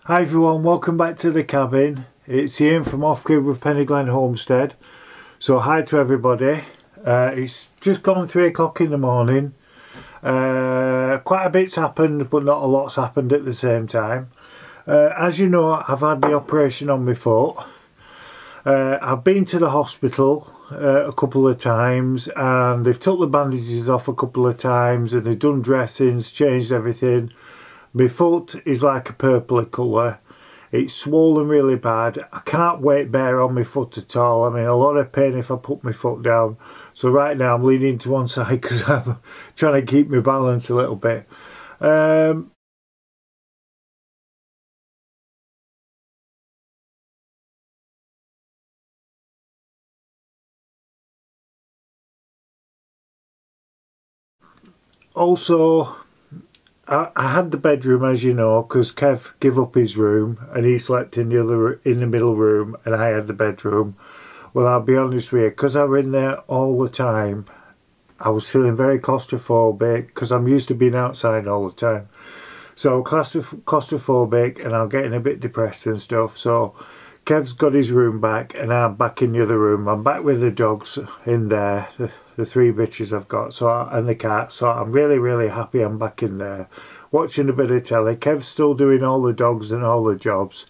Hi everyone, welcome back to the cabin. It's Ian from Off Grid with Peniglen Homestead. So hi to everybody. It's just gone 3 o'clock in the morning. Quite a bit's happened, but not a lot's happened at the same time. As you know, I've had the operation on my foot. I've been to the hospital a couple of times, and they've took the bandages off a couple of times, and they've done dressings, changed everything. My foot is like a purpley colour. It's swollen really bad. I can't weight bear on my foot at all. I'm in a lot of pain if I put my foot down. So right now I'm leaning to one side because I'm trying to keep my balance a little bit. Also, I had the bedroom, as you know, because Kev gave up his room and he slept in the middle room, and I had the bedroom. Well, I'll be honest with you, because I was in there all the time, I was feeling very claustrophobic because I'm used to being outside all the time. So claustrophobic, and I'm getting a bit depressed and stuff. So Kev's got his room back and I'm back in the other room. I'm back with the dogs in there, the 3 bitches I've got, and the cat. So I'm really happy I'm back in there watching a bit of telly. Kev's still doing all the dogs and all the jobs.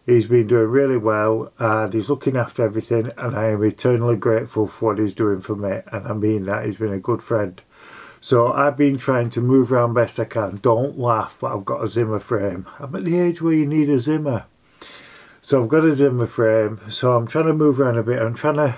He's been doing really well and he's looking after everything, and I am eternally grateful for what he's doing for me, and I mean that. He's been a good friend. So I've been trying to move around best I can. Don't laugh, but I've got a Zimmer frame. I'm at the age where you need a Zimmer. So I've got a Zimmer frame, so I'm trying to move around a bit. I'm trying to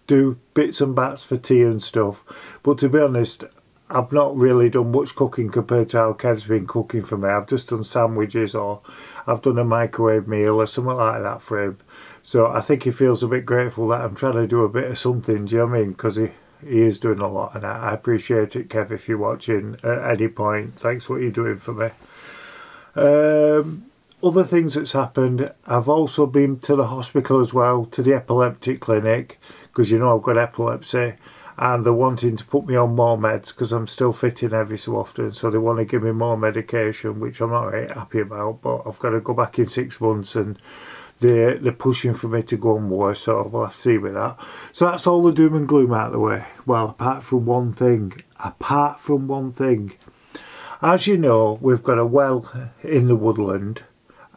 do bits and bats for tea and stuff. But to be honest, I've not really done much cooking compared to how Kev's been cooking for me. I've just done sandwiches, or I've done a microwave meal or something like that for him. So I think he feels a bit grateful that I'm trying to do a bit of something, do you know what I mean? Because he is doing a lot, and I appreciate it, Kev, if you're watching at any point. Thanks for what you're doing for me. Other things that's happened, I've also been to the hospital as well, to the epileptic clinic, because you know I've got epilepsy, and they're wanting to put me on more meds because I'm still fitting every so often, so they want to give me more medication, which I'm not really happy about, but I've got to go back in 6 months, and they're pushing for me to go on more, so we'll have to see with that. So that's all the doom and gloom out of the way. Well, apart from one thing. As you know, we've got a well in the woodland,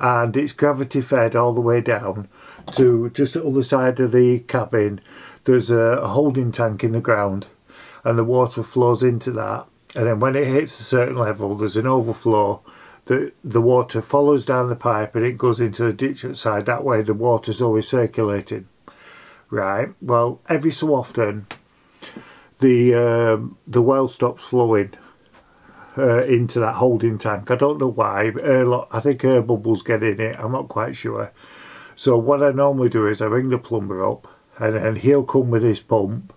and it's gravity fed all the way down to just the other side of the cabin. There's a holding tank in the ground, and the water flows into that, and then when it hits a certain level there's an overflow. The water follows down the pipe and it goes into the ditch outside. That way the water's always circulating, right? Well, every so often the well stops flowing into that holding tank. I don't know why, but I think air bubbles get in it, I'm not quite sure. So what I normally do is I ring the plumber up, and then he'll come with his pump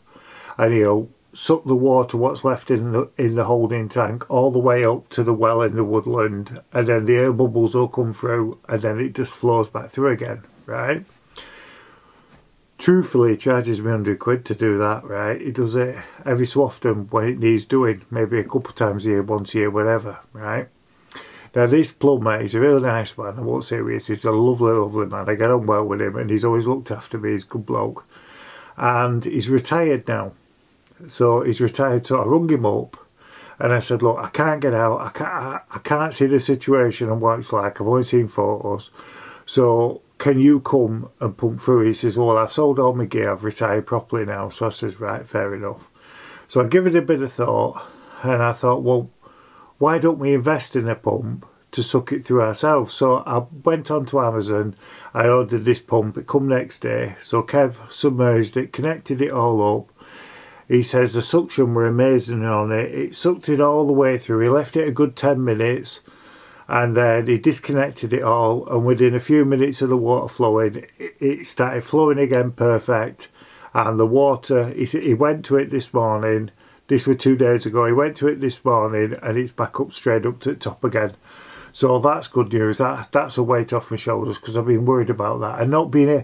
and he'll suck the water, what's left in the holding tank, all the way up to the well in the woodland, and then the air bubbles will come through, and then it just flows back through again, right? Truthfully, he charges me 100 quid to do that, right? He does it every so often when it needs doing, maybe a couple of times a year, once a year, whatever, right? Now this plumber, he's a really nice man, I won't say he is, he's a lovely man, I get on well with him, and he's always looked after me, he's a good bloke. And he's retired now. So he's retired, so I rung him up and I said, look, I can't get out, I can't see the situation and what it's like, I've only seen photos, so can you come and pump through? He says, well, I've sold all my gear, I've retired properly now. So I says, right, fair enough. So I give it a bit of thought, and I thought, well, why don't we invest in a pump to suck it through ourselves? So I went onto Amazon, I ordered this pump, it come next day. So Kev submerged it, connected it all up. He says the suction were amazing on it. It sucked it all the way through. He left it a good 10 minutes and then he disconnected it all, and within a few minutes of the water flowing, it started flowing again perfect. And the water, he went to it this morning, this was 2 days ago, he went to it this morning and it's back up straight up to the top again. So that's good news. That's a weight off my shoulders, because I've been worried about that. And not being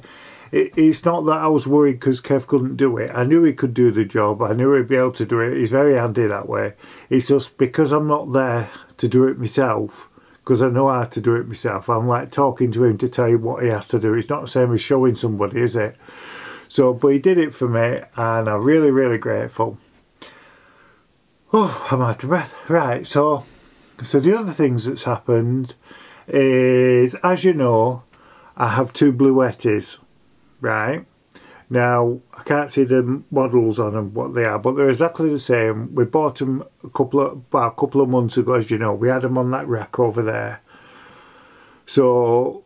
it's not that I was worried because Kev couldn't do it. I knew he could do the job. I knew he'd be able to do it. He's very handy that way. It's just because I'm not there to do it myself, because I know how to do it myself. I'm like talking to him to tell you what he has to do. It's not the same as showing somebody, is it? So, but he did it for me, and I'm really, really grateful. Oh, I'm out of breath. Right, so the other things that's happened is, as you know, I have two Bluettis, right? Now, I can't see the models on them, what they are, but they're exactly the same. We bought them a couple of months ago, as you know. We had them on that rack over there. So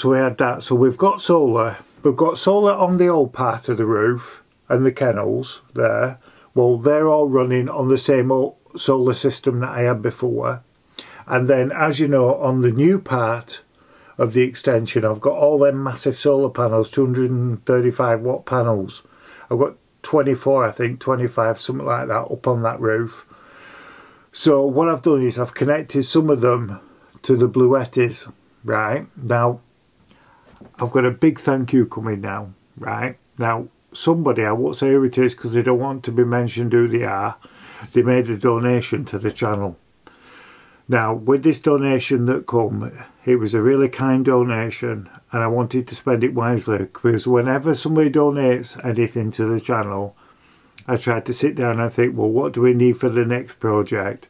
we had that. So we've got solar. We've got solar on the old part of the roof and the kennels there. Well, they're all running on the same old solar system that I had before. And then, as you know, on the new part of the extension, I've got all them massive solar panels, 235 watt panels. I've got 24, I think, 25, something like that, up on that roof. So what I've done is I've connected some of them to the Bluettis, right? Now, I've got a big thank you coming now, right? Now, somebody, I won't say who it is because they don't want to be mentioned who they are, they made a donation to the channel. Now, with this donation that come, it was a really kind donation, and I wanted to spend it wisely, because whenever somebody donates anything to the channel, I try to sit down and think, well, what do we need for the next project?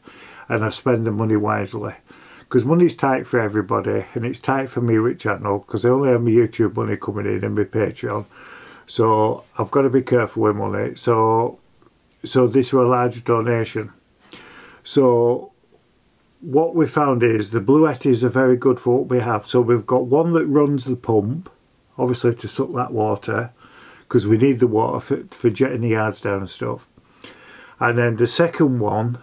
And I spend the money wisely. Because money's tight for everybody, and it's tight for me with channel, because I only have my YouTube money coming in and my Patreon. So I've got to be careful with money. So this was a large donation. So what we found is the Bluettis are very good for what we have. So we've got one that runs the pump, obviously to suck that water, because we need the water for jetting the yards down and stuff. And then the second one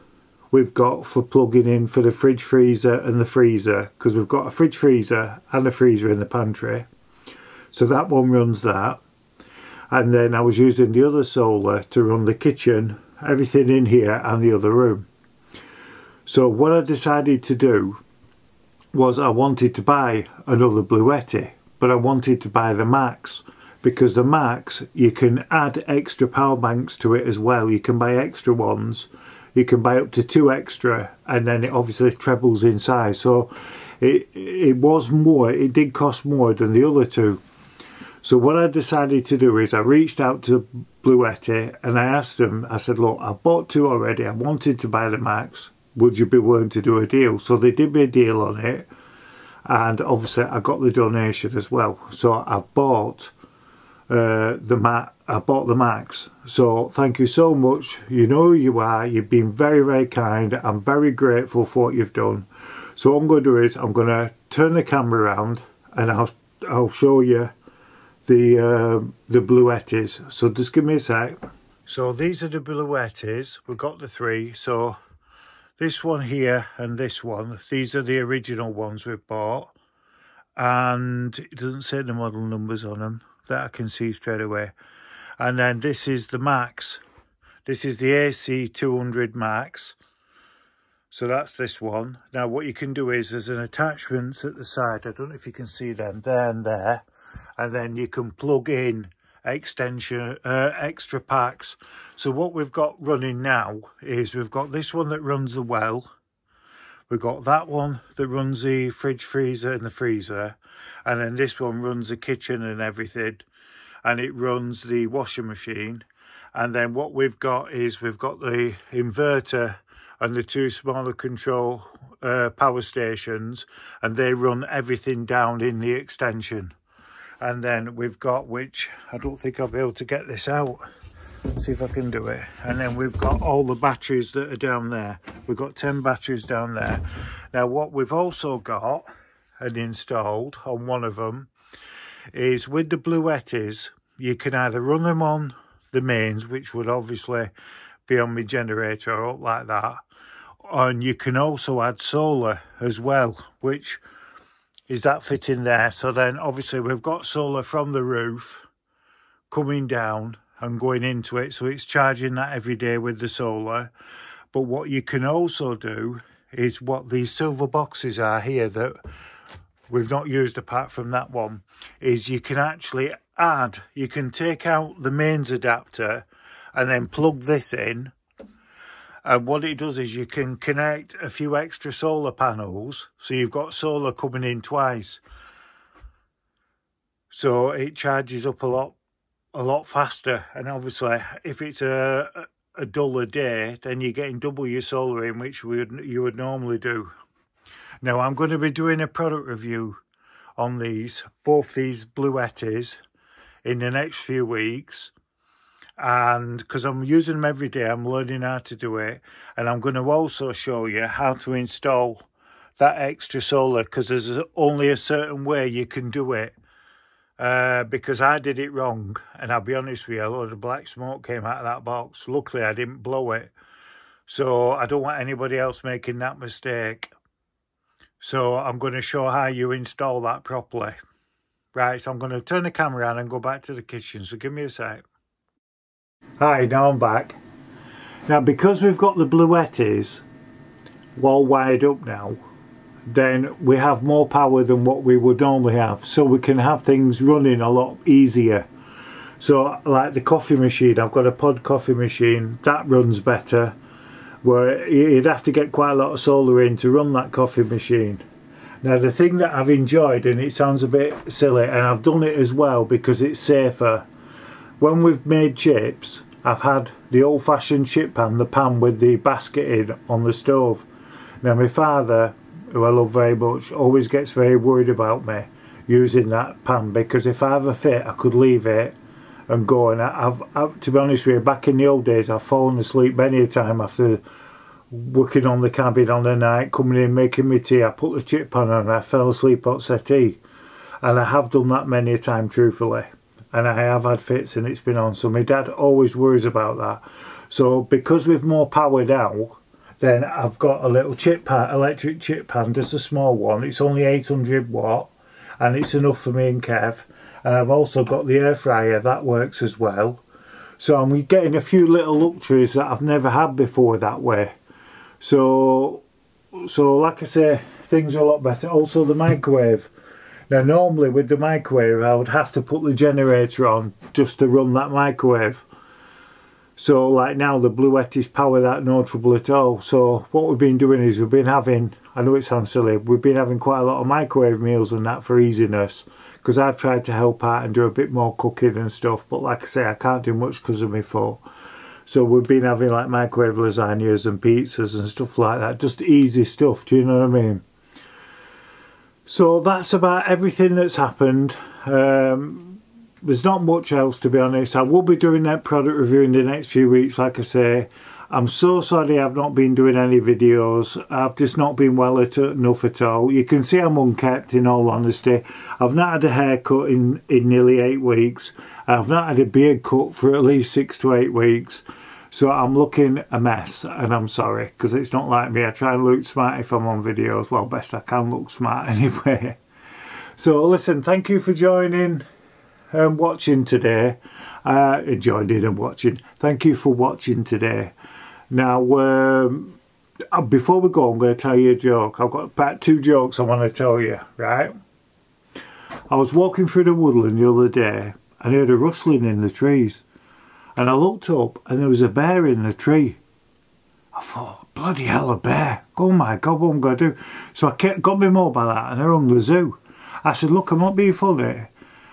we've got for plugging in for the fridge, freezer and the freezer, because we've got a fridge, freezer and a freezer in the pantry. So that one runs that. And then I was using the other solar to run the kitchen, everything in here and the other room. So what I decided to do was I wanted to buy another Bluetti, but I wanted to buy the Max, because the Max, you can add extra power banks to it as well. You can buy extra ones, you can buy up to 2 extra, and then it obviously trebles in size. So it was more, it did cost more than the other two. So what I decided to do is I reached out to Bluetti and I asked them, I said, look, I bought 2 already, I wanted to buy the Max. Would you be willing to do a deal? So they did me a deal on it, and obviously I got the donation as well. So I bought the Max. So thank you so much. You know who you are. You've been very, very kind. I'm very grateful for what you've done. So what I'm going to do is I'm going to turn the camera around and I'll show you the Bluettis. So just give me a sec. So these are the Bluettis. We've got the 3. So this one here and this one, these are the original ones we've bought, and it doesn't say the model numbers on them, that I can see straight away. And then this is the Max, this is the AC200 Max, so that's this one. Now what you can do is there's an attachment at the side, I don't know if you can see them, there and there, and then you can plug in extension extra packs. So what we've got running now is we've got this one that runs the well, we've got that one that runs the fridge, freezer and the freezer, and then this one runs the kitchen and everything, and it runs the washing machine. And then what we've got is we've got the inverter and the 2 smaller control power stations, and they run everything down in the extension. And then we've got, which I don't think I'll be able to get this out, see if I can do it, and then we've got all the batteries that are down there. We've got 10 batteries down there. Now what we've also got and installed on one of them is, with the Bluettis, you can either run them on the mains, which would obviously be on my generator or up like that, and you can also add solar as well, which is that fitting there. So then obviously we've got solar from the roof coming down and going into it, so it's charging that every day with the solar. But what you can also do is what these silver boxes are here that we've not used apart from that one, is you can actually add, you can take out the mains adapter and then plug this in, And what it does is you can connect a few extra solar panels, so you've got solar coming in twice. So it charges up a lot faster. And obviously, if it's a duller day, then you're getting double your solar in, which you would normally do. Now, I'm going to be doing a product review on both these Buisness in the next few weeks. And because I'm using them every day, I'm learning how to do it. And I'm going to also show you how to install that extra solar, because there's only a certain way you can do it. Because I did it wrong, and I'll be honest with you, a lot of black smoke came out of that box. Luckily, I didn't blow it. So I don't want anybody else making that mistake. So I'm going to show how you install that properly. Right, so I'm going to turn the camera on and go back to the kitchen. So give me a sec. Hi, now I'm back. Now, because we've got the Buisness all wired up now, then we have more power than what we would normally have. So we can have things running a lot easier. So like the coffee machine, I've got a pod coffee machine, that runs better. Where you'd have to get quite a lot of solar in to run that coffee machine. Now the thing that I've enjoyed, and it sounds a bit silly, and I've done it as well because it's safer. When we've made chips, I've had the old-fashioned chip pan, the pan with the basket in on the stove. Now my father, who I love very much, always gets very worried about me using that pan, because if I have a fit I could leave it and go. And I've to be honest with you, back in the old days I've fallen asleep many a time after working on the cabin on the night, coming in making me tea. I put the chip pan on and I fell asleep on settee. And I have done that many a time, truthfully. And I have had fits and it's been on. So my dad always worries about that. So because we've more power now, then I've got a little chip pan, electric chip pan, just a small one. It's only 800 watt and it's enough for me and Kev. And I've also got the air fryer, that works as well. So I'm getting a few little luxuries that I've never had before that way. So like I say, things are a lot better. Also the microwave. Now normally with the microwave I would have to put the generator on just to run that microwave. So like now the Buisness power that, no trouble at all. So what we've been doing is we've been having, I know it sounds silly, we've been having quite a lot of microwave meals and that for easiness. Because I've tried to help out and do a bit more cooking and stuff. But like I say, I can't do much because of my foot. So we've been having like microwave lasagnas and pizzas and stuff like that. Just easy stuff, do you know what I mean? So that's about everything that's happened. There's not much else, to be honest. I will be doing that product review in the next few weeks, like I say. I'm so sorry I've not been doing any videos. I've just not been well enough at all. You can see I'm unkept, in all honesty. I've not had a haircut in nearly 8 weeks. I've not had a beard cut for at least 6 to 8 weeks. So I'm looking a mess, and I'm sorry, because it's not like me. I try and look smart if I'm on videos. Well, best I can look smart anyway. So listen, thank you for joining and watching today. Joining and watching. Thank you for watching today. Now, before we go, I'm going to tell you a joke. I've got about 2 jokes I want to tell you, right? I was walking through the woodland the other day and I heard a rustling in the trees. And I looked up and there was a bear in the tree. I thought, bloody hell, a bear. Oh my God, what am I going to do? So I got my mobile out and I rung the zoo. I said, look, I'm not being funny.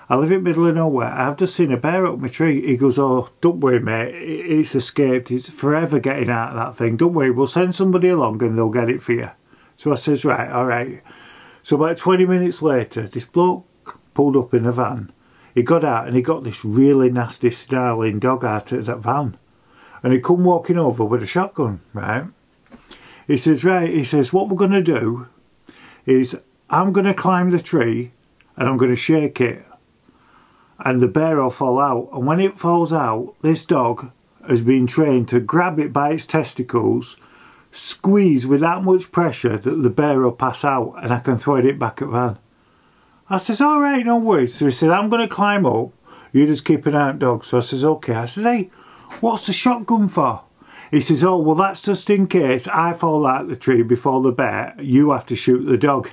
I live in the middle of nowhere. I've just seen a bear up my tree. He goes, oh, don't worry, mate. It's escaped. It's forever getting out of that thing. Don't worry, we'll send somebody along and they'll get it for you. So I says, right, all right. So about 20 minutes later, this bloke pulled up in a van. He got out and he got this really nasty snarling dog out of that van. And he come walking over with a shotgun, right? He says, right, he says, what we're going to do is I'm going to climb the tree and I'm going to shake it. And the bear will fall out. And when it falls out, this dog has been trained to grab it by its testicles, squeeze with that much pressure that the bear will pass out and I can throw it back at van. I says, all right, no worries. So he said, I'm going to climb up. You just keep an eye on dog. So I says, okay. I says, hey, what's the shotgun for? He says, oh, well, that's just in case I fall out the tree before the bear. You have to shoot the dog.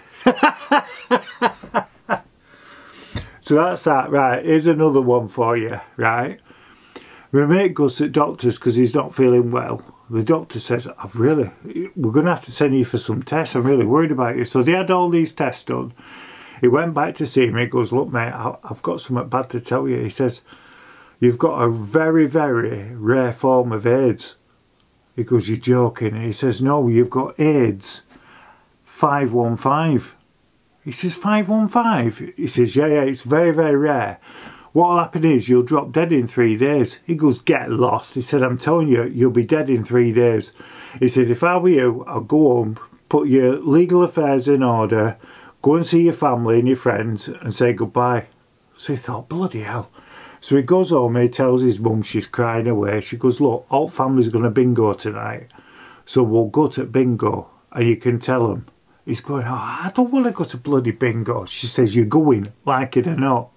So that's that, right? Here's another one for you, right? My mate goes to the doctor's because he's not feeling well. the doctor says, we're going to have to send you for some tests. I'm really worried about you. So they had all these tests done. He went back to see me. He goes, look, mate, I've got something bad to tell you. He says, you've got a very, very rare form of AIDS. He goes, you're joking. He says, no, you've got AIDS 515. He says, 515? He says, yeah, it's very, very rare. What'll happen is you'll drop dead in 3 days. He goes, get lost. He said, I'm telling you, you'll be dead in 3 days. He said, if I were you, I'll go home, put your legal affairs in order, go and see your family and your friends and say goodbye. So he thought, bloody hell. So he goes home and he tells his mum, she's crying away. She goes, look, all family's going to bingo tonight. So we'll go to bingo and you can tell them. He's going, oh, I don't want to go to bloody bingo. She says, you're going, like it or not.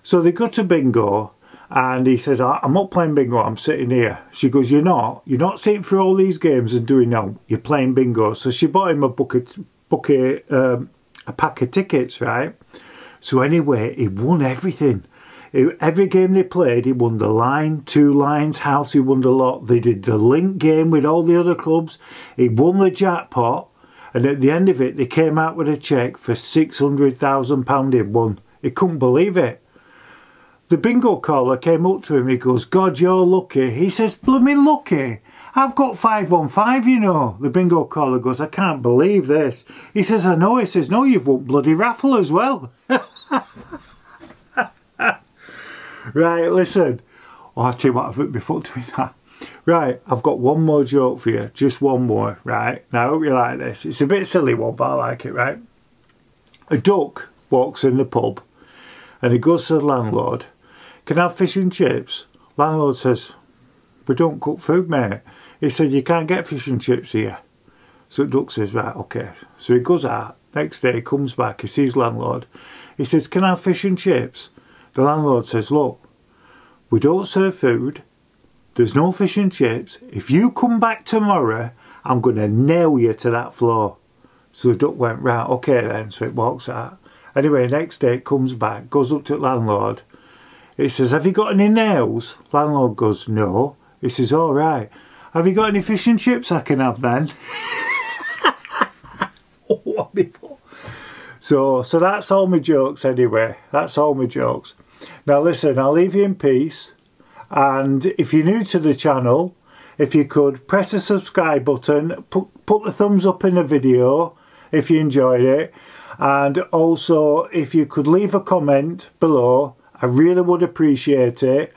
So they go to bingo and he says, I'm not playing bingo, I'm sitting here. She goes, you're not sitting through all these games and doing no, you're playing bingo. So she bought him a pack of tickets, right? So anyway, he won everything. Every game they played, he won the line, 2 lines, house, he won the lot. They did the link game with all the other clubs. He won the jackpot. And at the end of it, they came out with a cheque for £600,000 he'd won. He couldn't believe it. The bingo caller came up to him, he goes, God, you're lucky. He says, blooming lucky? I've got 515, you know. The bingo caller goes, I can't believe this. He says, I know. He says, no, you've won bloody raffle as well. Right, listen. Oh, I'll tell you what, I've put my foot to it. Right, I've got one more joke for you. Just one more, right? Now, I hope you like this. It's a bit silly one, but I like it, right? A duck walks in the pub and he goes to the landlord. Can I have fish and chips? Landlord says, we don't cook food, mate. He said, you can't get fish and chips here. So the duck says, right, okay. So he goes out. Next day he comes back, he sees landlord. He says, can I have fish and chips? The landlord says, look, we don't serve food. There's no fish and chips. If you come back tomorrow, I'm going to nail you to that floor. So the duck went, right, okay then. So it walks out. Anyway, next day it comes back, goes up to the landlord. He says, have you got any nails? Landlord goes, no. He says, all right. Have you got any fish and chips I can have then? So that's all my jokes anyway. That's all my jokes. Now listen, I'll leave you in peace. And if you're new to the channel, if you could press the subscribe button, put the thumbs up in the video if you enjoyed it. And also, if you could leave a comment below, I really would appreciate it,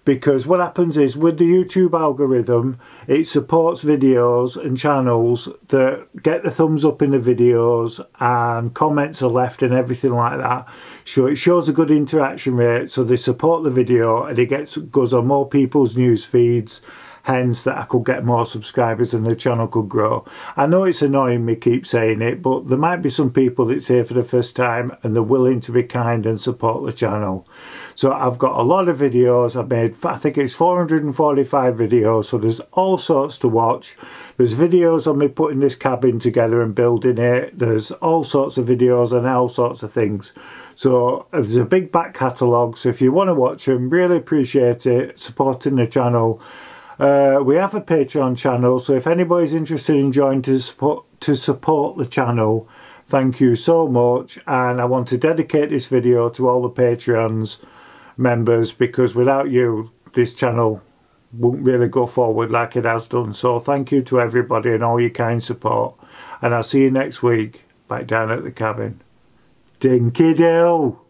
because what happens is with the YouTube algorithm, it supports videos and channels that get the thumbs up in the videos and comments are left and everything like that. So it shows a good interaction rate, so they support the video and it goes on more people's news feeds, hence that I could get more subscribers and the channel could grow. I know it's annoying me keep saying it, but there might be some people that's here for the first time and they're willing to be kind and support the channel. So I've got a lot of videos. I've made, I think it's 445 videos, so there's all sorts to watch. There's videos on me putting this cabin together and building it. There's all sorts of videos and all sorts of things. So there's a big back catalogue, so if you want to watch them, really appreciate it, supporting the channel. We have a Patreon channel, so if anybody's interested in joining to support the channel, thank you so much. And I want to dedicate this video to all the Patreons members, because without you this channel won't really go forward like it has done. So thank you to everybody and all your kind support, and I'll see you next week back down at the cabin. Dinky dill.